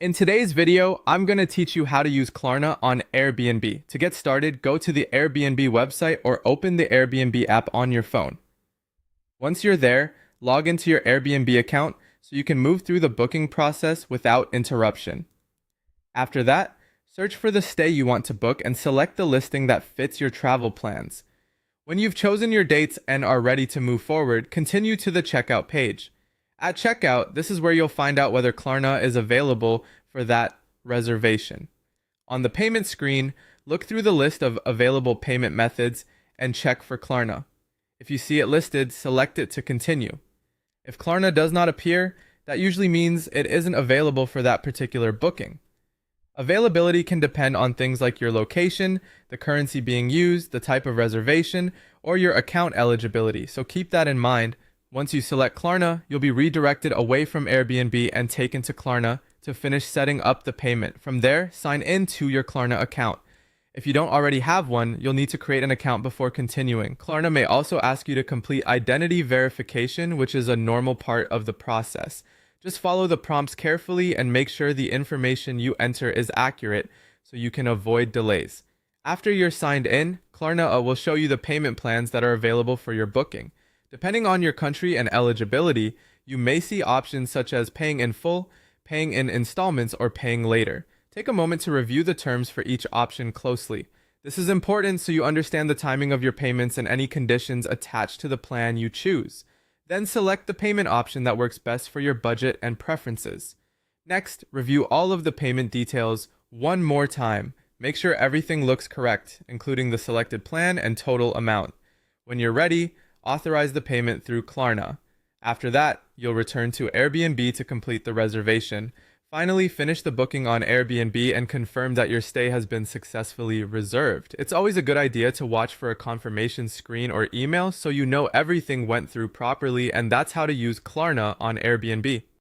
In today's video, I'm going to teach you how to use Klarna on Airbnb. To get started, go to the Airbnb website or open the Airbnb app on your phone. Once you're there, log into your Airbnb account so you can move through the booking process without interruption. After that, search for the stay you want to book and select the listing that fits your travel plans. When you've chosen your dates and are ready to move forward, continue to the checkout page. At checkout, this is where you'll find out whether Klarna is available for that reservation. On the payment screen, look through the list of available payment methods and check for Klarna. If you see it listed, select it to continue. If Klarna does not appear, that usually means it isn't available for that particular booking. Availability can depend on things like your location, the currency being used, the type of reservation, or your account eligibility, so keep that in mind. Once you select Klarna, you'll be redirected away from Airbnb and taken to Klarna to finish setting up the payment. From there, sign in to your Klarna account. If you don't already have one, you'll need to create an account before continuing. Klarna may also ask you to complete identity verification, which is a normal part of the process. Just follow the prompts carefully and make sure the information you enter is accurate so you can avoid delays. After you're signed in, Klarna will show you the payment plans that are available for your booking. Depending on your country and eligibility, you may see options such as paying in full, paying in installments, or paying later. Take a moment to review the terms for each option closely. This is important so you understand the timing of your payments and any conditions attached to the plan you choose. Then select the payment option that works best for your budget and preferences. Next, review all of the payment details one more time. Make sure everything looks correct, including the selected plan and total amount. When you're ready, authorize the payment through Klarna. After that, you'll return to Airbnb to complete the reservation. Finally, finish the booking on Airbnb and confirm that your stay has been successfully reserved. It's always a good idea to watch for a confirmation screen or email so you know everything went through properly, and that's how to use Klarna on Airbnb.